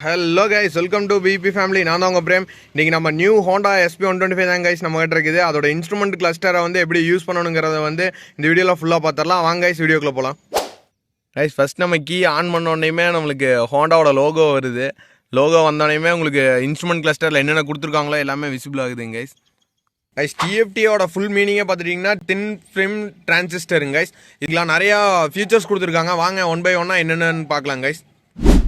Hello guys, welcome to BB family. நான் தான் உங்கள் பிரேம். இன்றைக்கி நம்ம நியூ ஹோண்டா SP125 தான் கைஸ் நம்ம கிட்ட இருக்குது. அதோட இன்ஸ்ட்ருமெண்ட் கிளஸ்டரை வந்து எப்படி யூஸ் பண்ணணுங்கிறத வந்து இந்த வீடியோவில் ஃபுல்லாக பார்த்துடலாம். வாங்க கைஸ், வீடியோக்குள்ளே போகலாம். கைஸ், ஃபஸ்ட் நம்ம கீ ஆன் பண்ணோடனேயுமே நம்மளுக்கு ஹோண்டாவோட லோகோ வருது. லோகோ வந்தோடனேயுமே உங்களுக்கு இன்ஸ்ட்ருமெண்ட் கிளஸ்டரில் என்னென்ன கொடுத்துருக்காங்களோ எல்லாமே விசிபிள் ஆகுதுங்க கைஸ். கைஸ், TFTயோட ஃபுல் மீனிங்கே பார்த்துட்டிங்கன்னா தின் ஃபிலிம் டிரான்சிஸ்டருங்க கைஸ். இதுக்கெலாம் நிறையா ஃபீச்சர்ஸ் கொடுத்துருக்காங்க. வாங்க ஒன் பை ஒன்னாக என்னென்னு பார்க்கலாம் கைஸ்.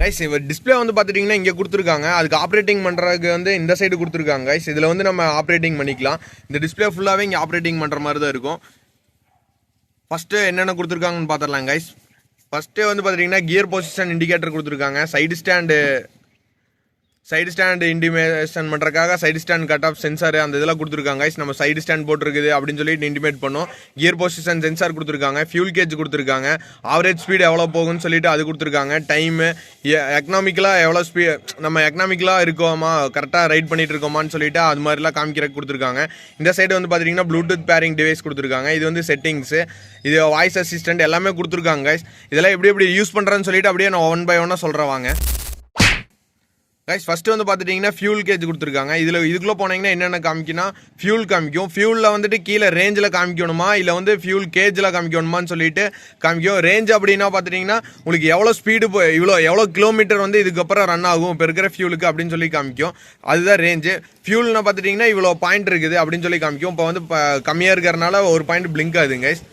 கைஸ், இவர் டிஸ்பிளே வந்து பார்த்துட்டிங்கன்னா இங்கே கொடுத்துருக்காங்க. அதுக்கு ஆப்ரேட்டிங் பண்ணுறதுக்கு வந்து இந்த சைடு கொடுத்துருக்காங்க கைஸ். இதில் வந்து நம்ம ஆப்ரேட்டிங் பண்ணிக்கலாம். இந்த டிஸ்பிளே ஃபுல்லாகவே இங்கே ஆப்ரேட்டிங் பண்ணுற மாதிரி தான் இருக்கும். ஃபஸ்ட்டு என்னென்ன கொடுத்துருக்காங்கன்னு பார்த்துடலாம் கைஸ். ஃபஸ்ட்டு வந்து பார்த்துட்டிங்கன்னா கியர் பொசிஷன் இண்டிகேட்டர் கொடுத்துருக்காங்க. சைடு ஸ்டாண்டு இன்டிமேஷன் பண்ணுறதுக்காக side stand cut off sensor அந்த இதெல்லாம் கொடுத்துருக்காங்க. நம்ம சைடு ஸ்டாண்ட் போட்டிருக்குது அப்படின்னு சொல்லிட்டு இன்டிமேட் பண்ணோம். கியர் பொசிஷன் சென்சார் கொடுத்துருக்காங்க. ஃபியூல் கேஜ் கொடுத்துருக்காங்க. ஆவரேஜ் ஸ்பீடு எவ்வளோ போகும்னு சொல்லிட்டு அது கொடுத்துருக்காங்க. டைமு எக்கனாமிக்கலாக எவ்வளோ நம்ம எக்கனாமிக்கலாக இருக்கோமா, கரெக்டாக ரைட் பண்ணிட்டு இருக்கோமான்னு சொல்லிட்டு அது மாதிரிலாம் காமிக்கிறதுக்கு கொடுத்துருக்காங்க. இந்த சைடு வந்து பார்த்தீங்கன்னா ப்ளூடூத் பேரிங் டிவைஸ் கொடுத்துருக்காங்க. இது வந்து செட்டிங்ஸு, இது வாய்ஸ் அசிஸ்டன்ட் எல்லாமே கொடுத்துருக்காங்க. இதெல்லாம் எப்படி யூஸ் பண்ணுறேன்னு சொல்லிட்டு அப்படியே நான் ஒன் பை ஒன்னாக சொல்கிறேன் வாங்க. கைஸ், ஃபஸ்ட்டு வந்து பார்த்துட்டிங்கன்னா ஃபியூல் கேஜ் கொடுத்துருக்காங்க. இதுக்குள்ளே போனீங்கன்னா என்னென்ன காமிக்குன்னா ஃபியூல் காமிக்கும். ஃபியூலில் வந்துட்டு கீழே ரேஞ்சில் காமிக்கணுமா இல்லை வந்து ஃபியூல் கேஜில் காமிக்கணுமான்னு சொல்லிட்டு காமிக்கும். ரேஞ்ச் அப்படின்னா பார்த்துட்டிங்கன்னா உங்களுக்கு எவ்வளோ ஸ்பீடு எவ்வளோ கிலோமீட்டர் வந்து இதுக்கப்புறம் ரன் ஆகும் இப்போ இருக்கிற ஃபியூலுக்கு அப்படின்னு சொல்லி காமிக்கும். அதுதான் ரேஞ்சு. ஃபியூல்னா பார்த்துட்டிங்கன்னா இவ்வளோ பாயிண்ட் இருக்குது அப்படின்னு சொல்லி காமிக்கும். இப்போ வந்து கம்மியாக இருக்கிறனால ஒரு பாயிண்ட் பிளிங்க் ஆகுதுங்க கைஸ்.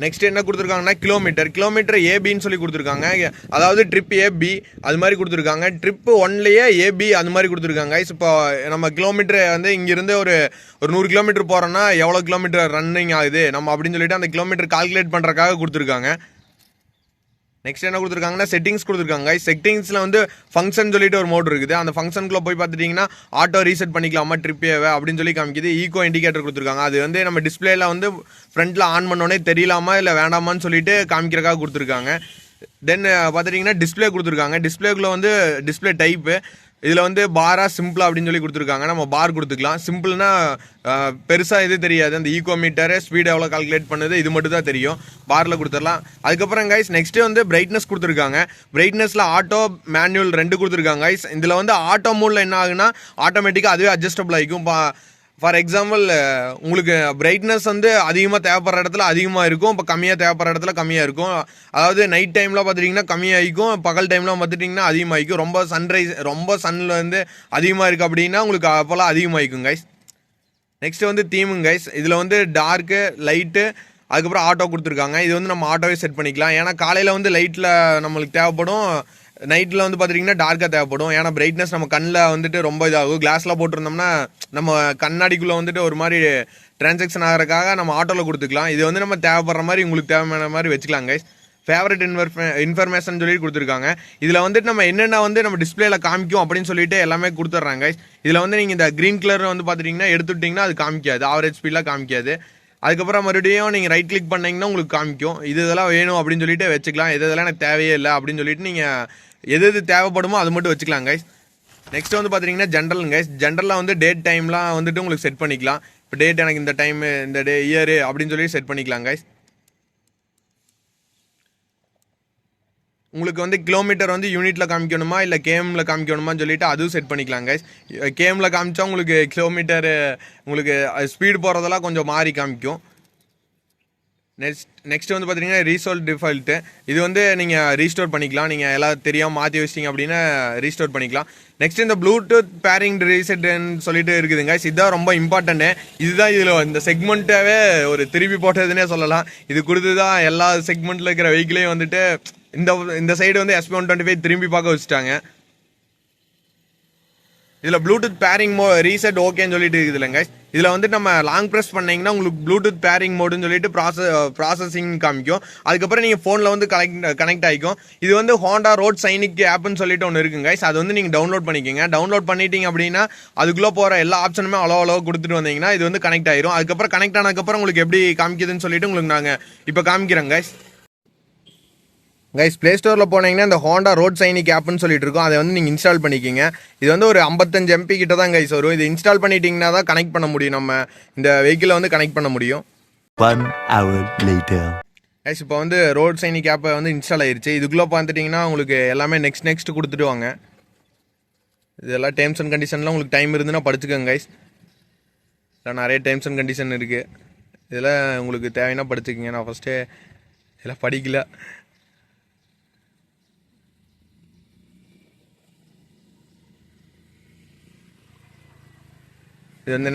நெக்ஸ்ட் என்ன கொடுத்துருக்காங்கன்னா கிலோமீட்டர் ஏபின்னு சொல்லி கொடுத்துருக்காங்க. அதாவது ட்ரிப் ஏபி அது மாதிரி கொடுத்துருக்காங்க. ட்ரிப்பு ஒன்லேயே ஏபி அது மாதிரி கொடுத்துருக்காங்க. இப்போ நம்ம கிலோமீட்டர் வந்து இங்கேருந்து ஒரு 100 கிலோமீட்டர் போகிறோன்னா எவ்வளோ கிலோமீட்டர் ரன்னிங் ஆகுது நம்ம அப்படின்னு சொல்லிட்டு அந்த கிலோமீட்டர் கால்குலேட் பண்ணுறதுக்காக கொடுத்துருக்காங்க. நெக்ஸ்ட் என்ன கொடுத்துருக்காங்கன்னா செட்டிங்ஸ் கொடுத்துருக்காங்க. செட்டிங்ஸில் வந்து ஃபங்க்ஷன் சொல்லிட்டு ஒரு மோட் இருக்குது. அந்த ஃபங்க்ஷனுக்குள்ளே போய் பார்த்துட்டிங்கன்னா ஆட்டோ ரீசெட் பண்ணிக்கலாமா ட்ரிப்பேவை அப்படின்னு சொல்லி காமிக்குது. ஈகோ இண்டிகேட்டர் கொடுத்துருக்காங்க. அது வந்து நம்ம டிஸ்பிளேல வந்து ஃப்ரண்ட்டில் ஆன் பண்ணோடனே தெரியலாமா இல்லை வேண்டாமான்னு சொல்லிட்டு காமிக்கிறக்காக கொடுத்துருக்காங்க. தென் பார்த்துட்டிங்கன்னா டிஸ்பிளே கொடுத்துருக்காங்க. டிஸ்பிளேக்குள்ளே வந்து டிஸ்பிளே டைப்பு இதில் வந்து பாரா சிம்பிளா அப்படின்னு சொல்லி கொடுத்துருக்காங்க. நம்ம பார் கொடுத்துக்கலாம். சிம்பிள்னா பெருசாக இது தெரியாது. அந்த ஈகோமீட்டரு ஸ்பீடு எவ்வளோ கால்குலேட் பண்ணுது இது மட்டும் தான் தெரியும். பாரில் கொடுத்துடலாம். அதுக்கப்புறம் கைஸ் நெக்ஸ்ட்டு வந்து பிரைட்னஸ் கொடுத்துருக்காங்க. பிரைட்னஸில் ஆட்டோ மேனுவல் 2 கொடுத்துருக்காங்க கைஸ். இதில் வந்து ஆட்டோ மோடில் என்ன ஆகுனா ஆட்டோமேட்டிக்காக அதுவே அட்ஜஸ்டபிள் ஆகிக்கும். ஃபார் எக்ஸாம்பிள் உங்களுக்கு பிரைட்னஸ் வந்து அதிகமாக தேவைப்படுற இடத்துல அதிகமாக இருக்கும், இப்போ கம்மியாக தேவைப்படுற இடத்துல கம்மியாக இருக்கும். அதாவது நைட் டைமில் பார்த்துட்டிங்கன்னா கம்மியாகிக்கும், பகல் டைமில் பார்த்துட்டிங்கன்னா அதிகமாகிக்கும். ரொம்ப சன்னில் வந்து அதிகமாக இருக்குது அப்படின்னா உங்களுக்கு அப்போல்லாம் அதிகமாகிக்கும் கைஸ். நெக்ஸ்ட்டு வந்து தீமுங்க கைஸ். இதில் வந்து டார்க்கு லைட்டு அதுக்கப்புறம் ஆட்டோ கொடுத்துருக்காங்க. இது வந்து நம்ம ஆட்டோவே செட் பண்ணிக்கலாம். ஏன்னா காலையில் வந்து லைட்டில் நம்மளுக்கு தேவைப்படும், நைட்டில் வந்து பார்த்துட்டிங்கன்னா டார்க்காக தேவைப்படும். ஏன்னா பிரைட்னஸ் நம்ம கண்ணில் வந்துட்டு ரொம்ப இதாகும். கிளாஸில் போட்டிருந்தோம்னா நம்ம கண்ணாடிக்குள்ளே வந்துட்டு ஒரு மாதிரி டிரான்சாக்ஷன் ஆகிறதுக்காக நம்ம ஆட்டோவில் கொடுத்துக்கலாம். இது வந்து நம்ம தேவைப்படுற மாதிரி உங்களுக்கு தேவையான மாதிரி வச்சுக்கலாம் கைஸ். ஃபேவரட் இன்ஃபர்மேஷன் சொல்லி கொடுத்துருக்காங்க. இதில் வந்துட்டு நம்ம என்னென்ன வந்து நம்ம டிஸ்பிளேல காமிக்கும் அப்படின்னு சொல்லிட்டு எல்லாமே கொடுத்துட்றாங்க கைஸ். இதில் வந்து நீங்கள் இந்த க்ரீன் கலர் வந்து பார்த்துட்டிங்கன்னா எடுத்துட்டிங்கன்னா அது காமிக்காது, ஆவரேஜ் ஸ்பீடெலாம் காமிக்காது. அதுக்கப்புறம் மறுபடியும் நீங்கள் ரைட் கிளிக் பண்ணிங்கன்னா உங்களுக்கு காமிக்கும். இதெல்லாம் வேணும் அப்படின்னு சொல்லிட்டு வச்சுக்கலாம். இதெல்லாம் எனக்கு தேவையே இல்லை அப்படின்னு சொல்லிட்டு நீங்கள் எது தேவைப்படுமோ அது மட்டும் வச்சுக்கலாம் கைஸ். நெக்ஸ்ட் வந்து பார்த்துட்டிங்கன்னா ஜென்ரல் கைஸ். ஜென்ரலில் வந்து டேட் டைம்லாம் வந்துட்டு உங்களுக்கு செட் பண்ணிக்கலாம். இப்போ டேட் எனக்கு இந்த டைமு இந்த இயரு அப்படின்னு சொல்லி செட் பண்ணிக்கலாம் கைஸ். உங்களுக்கு வந்து கிலோமீட்டர் வந்து யூனிட்டில் காமிக்கணுமா இல்லை கேஎம்மில் காமிக்கணுமான்னு சொல்லிட்டு அதுவும் செட் பண்ணிக்கலாம் கைஸ். கேஎம்மில் காமிச்சா உங்களுக்கு கிலோமீட்டரு உங்களுக்கு ஸ்பீடு போகிறதெல்லாம் கொஞ்சம் மாறி காமிக்கும். நெக்ஸ்ட் வந்து பார்த்தீங்கன்னா ரீஸ்டோர் டிஃபால்ட்டு. இது வந்து நீங்கள் ரீஸ்டோர் பண்ணிக்கலாம். நீங்கள் எல்லாம் தெரியாமல் மாற்றி வச்சிட்டிங்க அப்படின்னா ரீஸ்டோர் பண்ணிக்கலாம். நெக்ஸ்ட் இந்த ப்ளூடூத் பேரிங் ரீசெட்னு சொல்லிட்டு இருக்குதுங்க. இதுதான் ரொம்ப இம்பார்ட்டன்ட்டு. இதுதான் இதில் இந்த செக்மெண்ட்டாகவே ஒரு திருப்பி போட்டதுன்னே சொல்லலாம். இது கொடுத்து தான் எல்லா செக்மெண்ட்டில் இருக்கிற வெஹிக்கிளையும் வந்துட்டு இந்த சைடு வந்து SP125 திரும்பி பார்க்க வச்சுட்டாங்க. இதில் ப்ளூடூத் பேரிங் ரீசெட் ஓகேன்னு சொல்லிட்டு இருக்குது இல்லைங்க. இதில் வந்து நம்ம லாங் ப்ரெஸ் பண்ணிங்கன்னா உங்களுக்கு ப்ளூடூத் பேரிங் மோடுன்னு சொல்லிட்டு ப்ராசஸிங் காமிக்கும். அதுக்கப்புறம் நீங்கள் ஃபோனில் வந்து கனெக்ட் ஆகிக்கும். இது வந்து ஹோண்டா ரோட் சைனிக் ஆப்னு சொல்லிட்டு ஒன்று இருக்குங்க. அது வந்து நீங்கள் டவுன்லோட் பண்ணிக்கோங்க. டவுன்லோட் பண்ணிட்டீங்க அப்படின்னா அதுக்குள்ளே போகிற எல்லா ஆப்ஷனுமே அளவு கொடுத்துட்டு வந்தீங்கன்னா இது வந்து கனெக்ட் ஆயிரும். அதுக்கப்புறம் கனெக்ட் ஆனதுக்கப்புறம் உங்களுக்கு எப்படி காமிக்குதுன்னு சொல்லிட்டு உங்களுக்கு நாங்கள் இப்போ காமிக்கிறோங்க கைஸ். ப்ளே ஸ்டோரில் போனீங்கன்னா இந்த ஹோண்டா ரோட் சைனிக் ஆப்னு சொல்லிட்டு இருக்கோம். அதை வந்து நீங்கள் இன்ஸ்டால் பண்ணிக்கிங்க. இது வந்து ஒரு 55 MB கிட்ட தான் கைஸ் வரும். இது இன்ஸ்டால் பண்ணிட்டீங்கன்னா தான் கனெக்ட் பண்ண முடியும். நம்ம இந்த வெஹிக்கிளை வந்து கனெக்ட் பண்ண முடியும். 1 hour later. கைஸ் இப்போ வந்து ரோட் சைனிக் ஆப்பை வந்து இன்ஸ்டால் ஆயிருச்சு. இதுக்குள்ளே பார்த்துட்டிங்கன்னா உங்களுக்கு எல்லாமே நெக்ஸ்ட் கொடுத்துடுவாங்க. இதெல்லாம் டேர்ம்ஸ் அண்ட் கண்டிஷன்லாம் உங்களுக்கு டைம் இருந்துன்னா படிச்சுக்கோங்க கைஸ். இதில் நிறைய டேர்ம்ஸ் அண்ட் கண்டிஷன் இருக்குது. இதில் உங்களுக்கு தேவைன்னா படிச்சுக்கோங்க. நான் ஃபஸ்ட்டே இதெல்லாம் படிக்கல. இது வந்து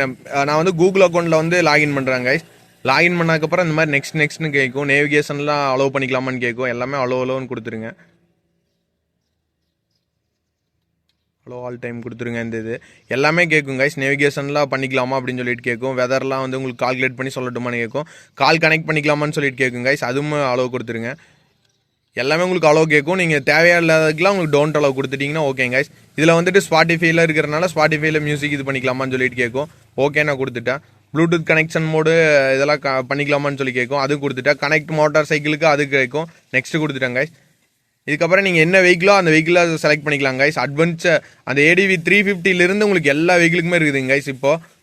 நான் வந்து கூகுள் அக்கௌண்ட்டில் வந்து லாகின் பண்ணுறேன் கைஸ். லாகின் பண்ணதுக்கப்புறம் இந்த மாதிரி நெக்ஸ்ட்னு கேட்கும். நேவிகேஷன்லாம் அலோவ் பண்ணிக்கலாமான்னு கேட்கும். எல்லாமே அலோன்னு கொடுத்துருங்க. அலோ ஆல் டைம் கொடுத்துருங்க. இந்த இது எல்லாமே கேட்கும் கைஸ். நேவிகேஷன்லாம் பண்ணிக்கலாமா அப்படின்னு சொல்லிட்டு கேட்கும். வெதர்லாம் வந்து உங்களுக்கு கால்குலேட் பண்ணி சொல்லட்டுமான்னு கேட்கும். கால் கனெக்ட் பண்ணிக்கலாமான்னு சொல்லிட்டு கேட்கும் கைஸ். அதுவும் அலோவ் கொடுத்துருங்க. எல்லாமே உங்களுக்கு அலோவ் கேட்கும். நீங்கள் தேவையில்லாததுக்கெலாம் உங்களுக்கு டோன்ட் அலோவ் கொடுத்துட்டிங்கன்னா ஓகேங்க கைஸ். இதில் வந்துட்டு ஸ்பாட்டிஃபைல இருக்கிறனால ஸ்பாட்டிஃபைல மியூசிக் இது பண்ணிக்கலாமான்னு சொல்லிட்டு கேட்கும். ஓகே நான் கொடுத்துட்டேன். ப்ளூடூத் கனெக்ஷன் மோடு இதெல்லாம் பண்ணிக்கலாமான்னு சொல்லி கேட்கும். அது கொடுத்துட்டேன். கனெக்ட் மோட்டார் சைக்கிளுக்கு அது கேட்கும். நெக்ஸ்ட்டு கொடுத்துட்டேன் கைஸ். இதுக்கப்புறம் நீங்கள் என்ன வெஹிக்கிளோ அந்த வெஹிக்கிளை செலக்ட் பண்ணிக்கலாம் கைஸ். அட்வென்ச்சர் அந்த ADV 350 உங்களுக்கு எல்லா வெஹிக்கிளுக்குமே இருக்குதுங்க கைஸ். இப்போது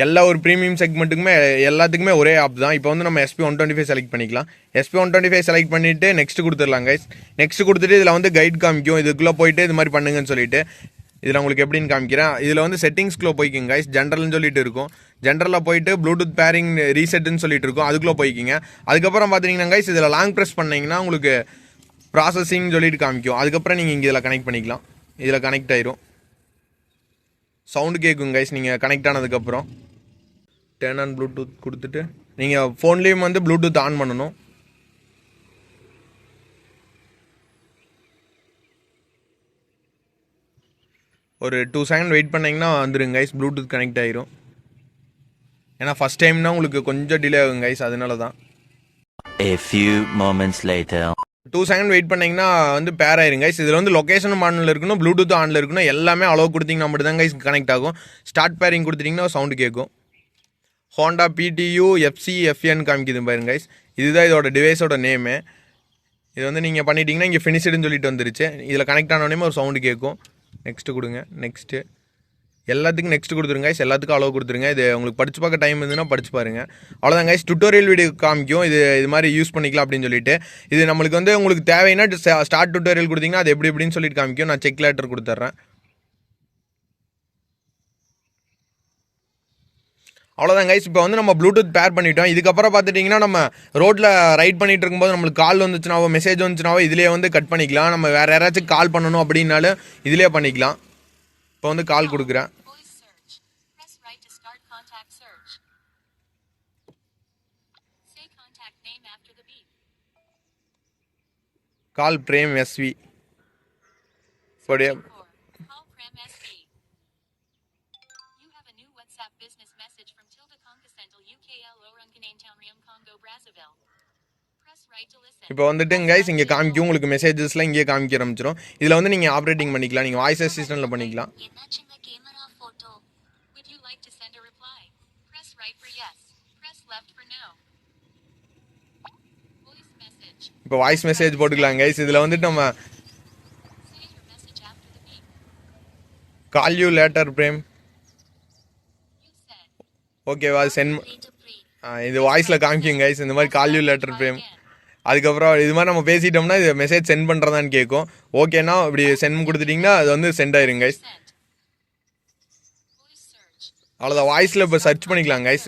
எல்லா ஒரு ப்ரீமியம் செக்மெண்ட்டுக்குமே எல்லாத்துக்குமே ஒரே ஆப் தான். இப்போ வந்து நம்ம SP125 செலக்ட் பண்ணிக்கலாம். SP125 செலக்ட் பண்ணிவிட்டு நெக்ஸ்ட் கொடுத்துடலாம் கைஸ். நெக்ஸ்ட் கொடுத்துட்டு இதில் வந்து கைட் காமிக்கும். இதுக்குள்ளே போயிட்டு இது மாதிரி பண்ணுங்கன்னு சொல்லிட்டு இதில் உங்களுக்கு எப்படின்னு காமிக்கிறேன். இதில் வந்து செட்டிங்ஸ்குள்ளே போய்க்குங்க கைஸ். ஜென்ரல்னு சொல்லிட்டு இருக்கும். ஜென்ரலில் போயிட்டு ப்ளூடூத் பேரிங் ரீசெட்டுன்னு சொல்லிட்டு இருக்கும். அதுக்குள்ளே போய்க்கிங்க. அதுக்கப்புறம் பார்த்தீங்கன்னா கைஸ் இதில் லாங் ப்ரெஸ் பண்ணிங்கன்னா உங்களுக்கு ப்ராசஸிங் சொல்லிட்டு காமிக்கும். அதுக்கப்புறம் நீங்கள் இங்கே இதில் கனெக்ட் பண்ணிக்கலாம். இதில் கனெக்ட் ஆயிரும். சவுண்டு கேட்கும் கைஸ் நீங்கள் கனெக்ட் ஆனதுக்கப்புறம். டர்ன் ஆன் ப்ளூடூத் கொடுத்துட்டு நீங்கள் ஃபோன்லேயும் வந்து ப்ளூடூத் ஆன் பண்ணணும். ஒரு 2 செகண்ட் வெயிட் பண்ணிங்கன்னா வந்துடுங்க கைஸ். ப்ளூடூத் கனெக்ட் ஆயிரும். ஏன்னா ஃபஸ்ட் டைம்னா உங்களுக்கு கொஞ்சம் டிலே ஆகும் கைஸ். அதனால தான். A few moments later. 2 second wait பண்ணிங்கன்னா வந்து பேர் ஆயிரும் கைஸ். இதில் வந்து லொக்கேஷனும் ஆனில் இருக்கணும், ப்ளூடூத் ஆனில் இருக்கணும். எல்லாமே அலோவ் கொடுத்தீங்கன்னா மட்டும் தான் கைஸ் கனெக்ட் ஆகும். ஸ்டார்ட் பேரிங் கொடுத்துட்டிங்கன்னா சவுண்டு கேட்கும். ஹோண்டா PTU FC FN காமிக்குது பாருங்க கைஸ். இதுதான் இதோட டிவைஸோட நேமு. இது வந்து நீங்கள் பண்ணிட்டீங்கன்னா இங்கே ஃபினிஷ்டுன்னு சொல்லிட்டு வந்துருச்சு. இதில் கனெக்ட் ஆனோடனே ஒரு சவுண்டு கேட்கும். நெக்ஸ்ட்டு கொடுங்க. நெக்ஸ்ட்டு எல்லாத்துக்கும் நெக்ஸ்ட் கொடுத்துருங்க கைஸ். எல்லாத்துக்கும் அலோவ் கொடுத்துருங்க. இது உங்களுக்கு படிச்சு பார்க்க டைம் இருந்துன்னா படிச்சு பாருங்க. அவ்வளோதான் கைஸ். டுட்டோரியல் வீடியோ காமிக்கும். இது மாதிரி யூஸ் பண்ணிக்கலாம் அப்படின்னு சொல்லிட்டு. இது நம்மளுக்கு வந்து உங்களுக்கு தேவைன்னா ஸ்டார்ட் டுட்டோரியல் கொடுத்தீங்கன்னா அது எப்படின்னு சொல்லிட்டு காமிக்கும். நான் செக் லேட்டர் கொடுத்துட்றேன். அவ்வளோதான் கைஸ். இப்போ வந்து நம்ம ப்ளூடூத் பேர் பண்ணிட்டோம். இதுக்கப்புறம் பார்த்துட்டிங்கன்னா நம்ம ரோட்டில் ரைட் பண்ணிட்டு இருக்கும்போது நம்மளுக்கு கால் வந்துச்சுனாவோ மெசேஜ் வந்துச்சுனாவோ இதிலே வந்து கட் பண்ணிக்கலாம். நம்ம வேறு யாராச்சும் கால் பண்ணணும் அப்படின்னாலும் இதிலே பண்ணிக்கலாம். இப்போ வந்து கால் கொடுக்குறேன். கால் பிரேம் SV. இப்போ வந்துட்டுங்க கைஸ் இங்கே காமிக்கும். உங்களுக்கு மெசேஜஸ்லாம் இங்கே காமிக்க ஆரம்பிச்சிடும். இதில் வந்து நீங்கள் ஆப்ரேட்டிங் பண்ணிக்கலாம். நீங்கள் வாய்ஸ் அசிஸ்டன்ட்டில் பண்ணிக்கலாம். இப்போ வாய்ஸ் மெசேஜ் போட்டுக்கலாம் கைஸ். இதில் வந்துட்டு நம்ம கால் யூ லேட்டர் பிரேம். ஓகேவா? சென்ட் இது வாய்ஸில் காமிக்கும் கைஸ். இந்த மாதிரி கால் யூ லேட்டர் பிரேம். அதுக்கப்புறம் இது மாதிரி நம்ம பேசிட்டோம்னா இது மெசேஜ் சென்ட் பண்ணுறதான்னு கேட்கும். ஓகேனா இப்படி சென்ட் கொடுத்துட்டிங்கன்னா அது வந்து சென்ட் ஆயிருங்க கைஸ். அவ்வளோதான். வாய்ஸில் இப்போ சர்ச் பண்ணிக்கலாம் கைஸ்.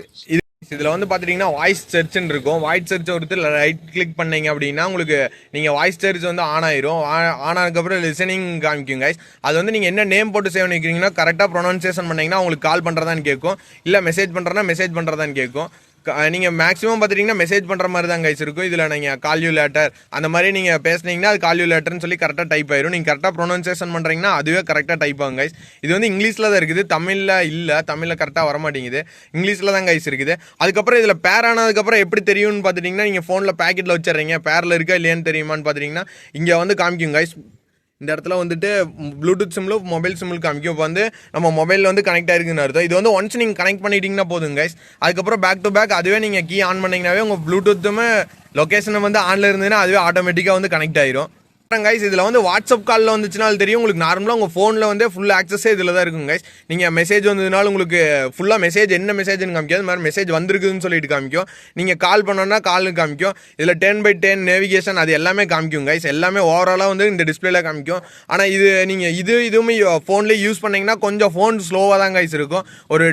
இதில் வந்து பார்த்துட்டிங்கன்னா வாய்ஸ் சர்ச்சுன்னு இருக்கும். வாய்ஸ் சர்ச் ஒருத்தர் ரைட் கிளிக் பண்ணீங்க அப்படின்னா உங்களுக்கு நீங்கள் வாய்ஸ் சர்ச் வந்து ஆன் ஆயிரும். ஆன் ஆனதுக்கப்புறம் லிசனிங் காமிக்கும் கைஸ். அது வந்து நீங்கள் என்ன நேம் போட்டு சேவ் பண்ணிக்கிறீங்கன்னா கரெக்டாக ப்ரொனன்சியேஷன் பண்ணிங்கன்னா உங்களுக்கு கால் பண்ணுறதான்னு கேட்கும். இல்லை மெசேஜ் பண்ணுறேன்னா மெசேஜ் பண்ணுறதான்னு கேட்கும். நீங்கள் மேக்ஸிமம் பார்த்துட்டிங்கன்னா மெசேஜ் பண்ணுற மாதிரி தான் கைஸ் இருக்கும். இதில் நீங்கள் கால் யூ லேட்டர் அந்த மாதிரி நீங்கள் பேசுனீங்கன்னா அது கால் யூ லேட்டர்னு சொல்லி கரெக்டாக டைப் ஆயிரும். நீங்கள் கரெக்டாக ப்ரொனன்சியேஷன் பண்ணுறீங்கன்னா அதுவே கரெக்டாக டைப் ஆகும் கைஸ். இது வந்து இங்கிலீஷில் தான் இருக்குது. தமிழில் இல்லை. தமிழில் கரெக்டாக வர மாட்டேங்குது. இங்கிலீஷில் தான் கைஸ் இருக்குது. அதுக்கப்புறம் இதில் பேர் ஆனதுக்கப்புறம் எப்படி தெரியும்னு பார்த்துட்டிங்கன்னா நீங்கள் ஃபோனில் பேக்கெட்டில் வச்சிடுறீங்க. பேரில் இருக்கா இல்லையான்னு தெரியுமான்னு பார்த்துட்டிங்கன்னா இங்கே வந்து காமிக்கும் கைஸ். இந்த இடத்துல வந்துட்டு ப்ளூடூத் சிம்மில் மொபைல் சிம்மில் காமிக்கும். இப்போ வந்து நம்ம மொபைலில் வந்து கனெக்ட் ஆயிருக்குன்னு அர்த்தம். இது வந்து ஒன்ஸ் நீங்கள் கனெக்ட் பண்ணிட்டீங்கன்னா போதுங்க கைஸ். அதுக்கப்புறம் பேக் டு பேக் அதுவே நீங்கள் கீ ஆன் பண்ணிங்கனாவே உங்கள் ப்ளூடூத்துமே லொக்கேஷனை வந்து ஆனில் இருந்ததுன்னா அதுவே ஆட்டோமேட்டிக்காக வந்து கனெக்ட் ஆயிரும். கைஸ் இதில் வந்து வாட்ஸ்அப் காலில் வந்துச்சுன்னா தெரியும் உங்களுக்கு. நார்மலாக உங்கள் ஃபோனில் வந்து ஃபுல் ஆக்சஸே இதில் தான் இருக்கும் கைஸ். நீங்கள் மெசேஜ் வந்ததுனால உங்களுக்கு ஃபுல்லாக மெசேஜ் என்ன மெசேஜ்னு காமிக்கும், அது மாதிரி மெசேஜ் வந்திருக்குதுன்னு சொல்லிட்டு காமிக்கும். நீங்கள் கால் பண்ணோன்னா கால்னு காமிக்கும். இதில் 10/10 நேவிகேஷன் அது எல்லாமே காமிக்கும் கைஸ். எல்லாமே ஓவராலாக வந்து இந்த டிஸ்பிளேல காமிக்கும். ஆனால் இது நீங்கள் இதுவுமே ஃபோன்லேயே யூஸ் பண்ணிங்கன்னா கொஞ்சம் ஃபோன் ஸ்லோவாக தான் கைஸ் இருக்கும். ஒரு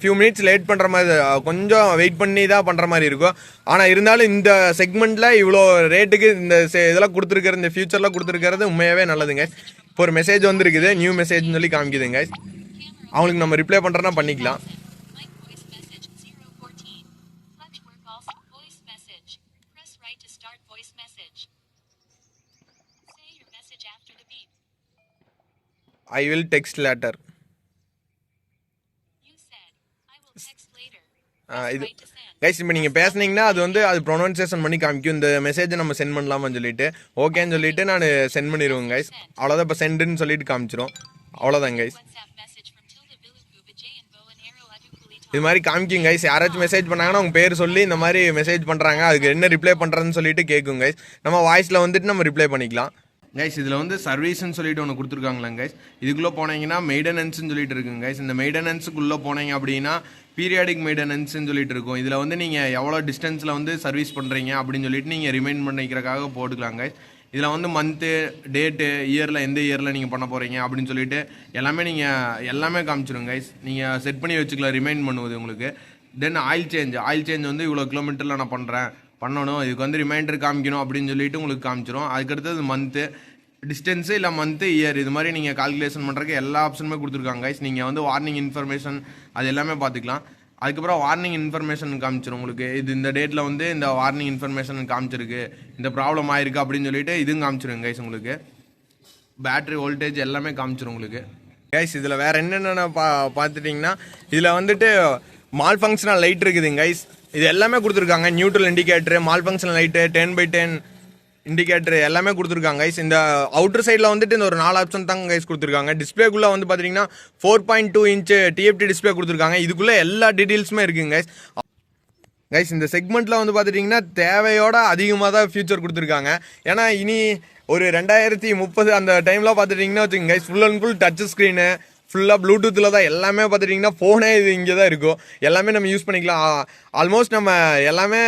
ஃபியூ மினிட்ஸ் லேட் பண்ணுற மாதிரி, கொஞ்சம் வெயிட் பண்ணி தான் பண்ணுற மாதிரி இருக்கும். ஆனால் இருந்தாலும் இந்த செக்மெண்ட்டில் இவ்வளோ ரேட்டுக்கு இந்த இதெல்லாம் கொடுத்துருக்கிற, இந்த ஃபியூச்சரில் கொடுத்துருக்கிறது உண்மையாகவே நல்லதுங்க. இப்போ ஒரு மெசேஜ் வந்துருக்குது, நியூ மெசேஜ்னு சொல்லி காமிக்குதுங்க. அவங்களுக்கு நம்ம ரிப்ளை பண்ணுறோன்னா பண்ணிக்கலாம். I will text later. இது கைஸ் இப்போ நீங்கள் பேசுனீங்கன்னா அது வந்து அது ப்ரொனவுன்சியேஷன் பண்ணி காமிக்கும். இந்த மெசேஜை நம்ம சென்ட் பண்ணலாமான்னு சொல்லிட்டு ஓகேன்னு சொல்லிட்டு நான் சென்ட் பண்ணிடுவேன் கைஸ். அவ்வளோதான், இப்போ சென்டுன்னு சொல்லிட்டு காமிச்சிரும். அவ்வளோதான் கைஸ். இது மாதிரி காமிக்கும் கைஸ். யாராச்சும் மெசேஜ் பண்ணாங்கன்னா அவங்க பேர் சொல்லி இந்த மாதிரி மெசேஜ் பண்ணுறாங்க, அதுக்கு என்ன ரிப்ளை பண்ணுறதுன்னு சொல்லிட்டு கேட்கும் கைஸ். நம்ம வாய்ஸில் வந்துட்டு நம்ம ரிப்ளை பண்ணிக்கலாம் கைஸ். இதில் வந்து சர்வீஸ்ன்னு சொல்லிட்டு ஒன்று கொடுத்துருக்காங்களாங்க கைஸ். இதுக்குள்ளே போனீங்கன்னா மெயின்டெனன்ஸ்னு சொல்லிட்டு இருக்குங்க கைஸ். இந்த மெயின்டெனன்ஸுக்குள்ளே போனீங்க அப்படின்னா பீரியாடிக் மெயின்டெனன்ஸ்னு சொல்லிட்டு இருக்கும். இதில் வந்து நீங்கள் எவ்வளோ டிஸ்டன்ஸில் வந்து சர்வீஸ் பண்ணுறீங்க அப்படின்னு சொல்லிட்டு நீங்கள் ரிமைண்ட் பண்ணிக்கிறக்காக போட்டுக்கலாம் கைஸ். இதில் வந்து மந்த்து, டேட்டு, இயரில் எந்த இயரில் நீங்கள் பண்ண போகிறீங்க அப்படின்னு சொல்லிட்டு எல்லாமே காமிச்சிடும் கைஸ். நீங்கள் செட் பண்ணி வச்சுக்கலாம் ரிமைண்ட் பண்ணுவது உங்களுக்கு. தென் ஆயில் சேஞ்ச் வந்து இவ்வளோ கிலோமீட்டரில் நான் பண்ணணும், இதுக்கு வந்து ரிமைண்டர் காமிக்கணும் அப்படின்னு சொல்லிட்டு உங்களுக்கு காமிச்சிடும். அதுக்கடுத்தது மந்த்து, டிஸ்டன்ஸு இல்லை மந்த்து, இயர், இது மாதிரி நீங்கள் கால்குலேஷன் பண்ணுறதுக்கு எல்லா ஆப்ஷனுமே கொடுத்துருக்காங்க கைஸ். நீங்கள் வந்து வார்னிங் இன்ஃபர்மேஷன் அது எல்லாமே பார்த்துக்கலாம். அதுக்கப்புறம் வார்னிங் இன்ஃபர்மேஷன் காமிச்சிடும் உங்களுக்கு. இது இந்த டேட்டில் வந்து இந்த வார்னிங் இன்ஃபர்மேஷன் காமிச்சிருக்கு, இந்த ப்ராப்ளம் ஆயிருக்கு அப்படின்னு சொல்லிட்டு இதுவும் காமிச்சிருங்க கைஸ். உங்களுக்கு பேட்ரி வோல்டேஜ் எல்லாமே காமிச்சிடும் உங்களுக்கு கைஸ். இதில் வேறு என்னென்ன பார்த்துட்டிங்கன்னா இதில் வந்துட்டு மால் ஃபங்க்ஷனல் லைட் இருக்குதுங்க கைஸ். இது எல்லாமே கொடுத்துருக்காங்க. Neutral indicator, mall functional light, 10/10 indicator எல்லாமே கொடுத்துருக்காங்க கைஸ். இந்த அவுட்டர் சைடில் வந்துட்டு இந்த ஒரு 4 ஆப்ஷன் தாங்க கைஸ் கொடுத்துருக்காங்க. டிஸ்பிளேக்குள்ளே வந்து பார்த்தீங்கன்னா 4.2 இன்ச் TFT டிஸ்பிளே கொடுத்துருக்காங்க. இதுக்குள்ளே எல்லா டீட்டெயில்ஸுமே இருக்குங்க கைஸ். கைஸ் இந்த செக்மெண்ட்டில் வந்து பார்த்துட்டிங்கன்னா தேவையோட அதிகமாக தான் ஃபியூச்சர் கொடுத்துருக்காங்க. ஏன்னா இனி ஒரு 2030 அந்த டைமில் பார்த்துட்டிங்கன்னா வச்சுக்கோங்க guys, full and full touch screen, ஃபுல்லாக ப்ளூடூத்தில் தான் எல்லாமே பார்த்துட்டிங்கன்னா ஃபோனே இது இங்கே தான் இருக்கும். எல்லாமே நம்ம யூஸ் பண்ணிக்கலாம். ஆல்மோஸ்ட் நம்ம எல்லாமே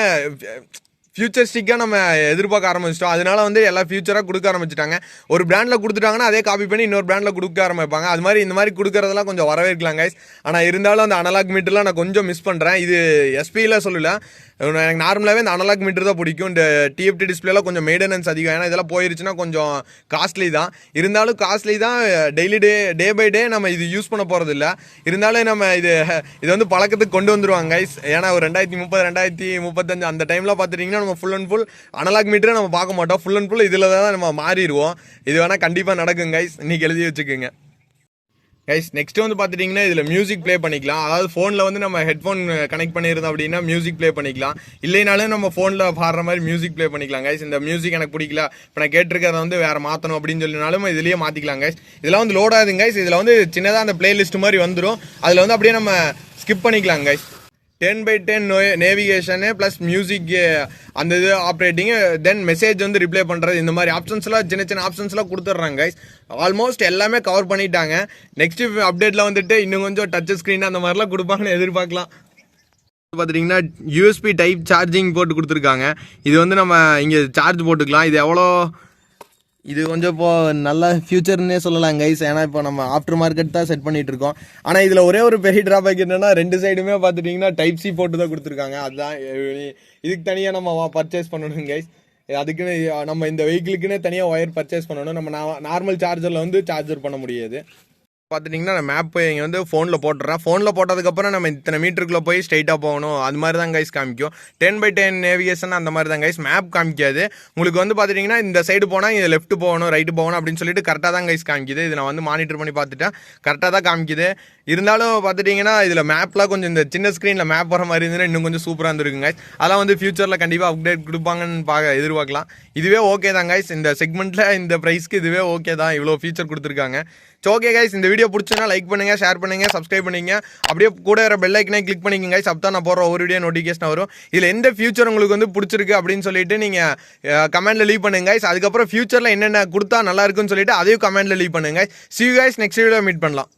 ஃபியூச்சரிஸ்டிக்காக நம்ம எதிர்பார்க்க ஆரம்பிச்சிட்டோம். அதனால வந்து எல்லா ஃபியூச்சராக கொடுக்க ஆரம்பிச்சிட்டாங்க. ஒரு பிராண்டில் கொடுத்துட்டாங்கன்னா அதே காப்பி பண்ணி இன்னொரு பிராண்டில் கொடுக்க ஆரம்பிப்பாங்க. அது மாதிரி இந்த மாதிரி கொடுக்குறதெல்லாம் கொஞ்சம் வரவேற்கலாம் கைஸ். ஆனால் இருந்தாலும் அந்த அனலாக் மீட்டர்லாம் நான் கொஞ்சம் மிஸ் பண்ணுறேன். இது எஸ்பியில் சொல்லலை, எனக்கு நார்மலாகவே இந்த அனலாக் மீட்டர் தான் பிடிக்கும். இந்த TFT டிஸ்பிளேலாம் கொஞ்சம் மெயின்டெனன்ஸ் அதிகம். ஏன்னா இதெல்லாம் போயிருச்சுன்னா கொஞ்சம் காஸ்ட்லி தான். இருந்தாலும் காஸ்ட்லி தான், டெய்லி டே பை டே நம்ம இது யூஸ் பண்ண போகிறது இல்லை. இருந்தாலும் நம்ம இது வந்து பழக்கத்துக்கு கொண்டு வந்துடுவாங்க கைஸ். ஏன்னா ஒரு 2030 2035 அந்த டைமில் பார்த்துட்டிங்கன்னா நம்ம ஃபுல் அண்ட் ஃபுல் அனலாக் மீட்டரை நம்ம பார்க்க மாட்டோம். ஃபுல் அண்ட் ஃபுல் இதில் தான் நம்ம மாறிடுவோம். இது வேணால் கண்டிப்பாக நடக்கும் கைஸ். இன்றைக்கி எழுதி வச்சுக்கோங்க கைஸ். நெக்ஸ்ட் வந்து பார்த்துட்டிங்கன்னா இதில் மியூசிக் ப்ளே பண்ணிக்கலாம். அதாவது ஃபோனில் வந்து நம்ம ஹெட்ஃபோன் கனெக்ட் பண்ணியிருந்தோம் அப்படின்னா மியூசிக் ப்ளே பண்ணிக்கலாம். இல்லைனாலும் நம்ம ஃபோனில் பாடுற மாதிரி மியூசிக் ப்ளே பண்ணிக்கலாம் கைஸ். இந்த மியூசிக் எனக்கு பிடிக்கல, இப்போ நான் கேட்டிருக்கிறத வந்து வேறு மாற்றணும் அப்படின்னு சொல்லினாலும் இதுலேயே மாற்றிக்கலாம் கைஸ். இதெல்லாம் வந்து லோட் ஆகுதுங்க கைஸ். இதில் வந்து சின்னதாக அந்த பிளேலிஸ்ட் மாதிரி வந்துடும். அதில் வந்து அப்படியே நம்ம ஸ்கிப் பண்ணிக்கலாம் கைஸ். 10/10 நேவிகேஷனு ப்ளஸ் மியூசிக் அந்த இது ஆப்ரேட்டிங்கு, தென் மெசேஜ் வந்து ரிப்ளை பண்ணுறது, இந்த மாதிரி ஆப்ஷன்ஸ்லாம் சின்ன ஆப்ஷன்ஸ்லாம் கொடுத்துட்றாங்க கைஸ். ஆல்மோஸ்ட் எல்லாமே கவர் பண்ணிட்டாங்க. நெக்ஸ்ட் அப்டேட்டில் வந்துட்டு இன்னும் கொஞ்சம் டச் ஸ்க்ரீன் அந்த மாதிரிலாம் கொடுப்பாங்கன்னு எதிர்பார்க்கலாம். பார்த்துட்டிங்கன்னா USB டைப் சார்ஜிங் போட்டு கொடுத்துருக்காங்க. இது வந்து நம்ம இங்கே சார்ஜ் போட்டுக்கலாம். இது கொஞ்சம் இப்போது நல்ல ஃபியூச்சர்னே சொல்லலாம் கைஸ். ஏன்னா இப்போ நம்ம ஆஃப்டர் மார்க்கெட் தான் செட் பண்ணிகிட்டு இருக்கோம். ஆனால் இதில் ஒரே ஒரு பெரிய ட்ராபேக் என்னென்னா 2 சைடுமே பார்த்துட்டிங்கன்னா Type C போட்டு தான் கொடுத்துருக்காங்க. அதுதான் இதுக்கு தனியாக நம்ம பர்ச்சேஸ் பண்ணணும் கைஸ். அதுக்குன்னு நம்ம இந்த வெஹிக்கிளுக்குன்னே தனியாக ஒயர் பர்ச்சேஸ் பண்ணணும். நம்ம நார்மல் சார்ஜரில் வந்து சார்ஜர் பண்ண முடியாது. பார்த்துட்டிங்கன்னா நான் மேப் இங்கே வந்து ஃபோனில் போட்டுறேன். ஃபோனில் போட்டதுக்கப்புறம் நம்ம இத்தனை மீட்டருக்குள்ளே போய் ஸ்ட்ரைட்டாக போகணும், அது மாதிரி தான் கைஸ் காமிக்கும். 10/10 நேவிகேஷன் அந்த மாதிரி தான் கைஸ். மேப் காமிக்காது உங்களுக்கு. வந்து பார்த்துட்டிங்கன்னா இந்த சைடு போனால் இது லெஃப்ட் போகணும், ரைட்டு போகணும் அப்படின்னு சொல்லிட்டு கரெக்டாக தான் கைஸ் காமிக்குது. இது நான் வந்து மானிட்டர் பண்ணி பார்த்துட்டேன், கரெக்டாக தான் காமிக்குது. இருந்தாலும் பார்த்துட்டிங்கன்னா இதில் மேப்லாம் கொஞ்சம் இந்த சின்ன ஸ்க்ரீனில் மேப் வர மாதிரி இருந்ததுன்னா இன்னும் கொஞ்சம் சூப்பராக இருந்திருக்குங்க கைஸ். அதெல்லாம் வந்து ஃபியூச்சரில் கண்டிப்பாக அப்டேட் கொடுப்பாங்கன்னு எதிர்பார்க்கலாம். இதுவே ஓகே தான் கைஸ். இந்த செக்மெண்ட்டில் இந்த ப்ரைஸ்க்கு இதுவே ஓகே தான். இவ்வளோ ஃபீச்சர் கொடுத்துருக்காங்க. ஓகே கைஸ், இந்த வீடியோ பிடிச்சனா லைக் பண்ணுங்க, ஷேர் பண்ணுங்க, சப்ஸ்கிரைப் பண்ணிங்க. அப்படியே கூட வர பெல் ஐக்கனை கிளிக் பண்ணிக்கங்க கைஸ். அப்பதான் நான் போடுற ஒரு வீடியோ நோட்டிஃபிகேஷன் வரும். இதுல எந்த ஃபியூச்சர் உங்களுக்கு வந்து பிடிச்சிருக்கு அப்படின்னு சொல்லிட்டு நீங்க கமெண்ட்ல லீவ் பண்ணுங்க கைஸ். அதுக்கப்புறம் ஃபியூச்சர்ல என்னென்ன கொடுத்தா நல்லா இருக்குன்னு சொல்லிட்டு அதையும் கமெண்ட்ல லீவ் பண்ணுங்க. See you guys, next video meet பண்ணலாம்.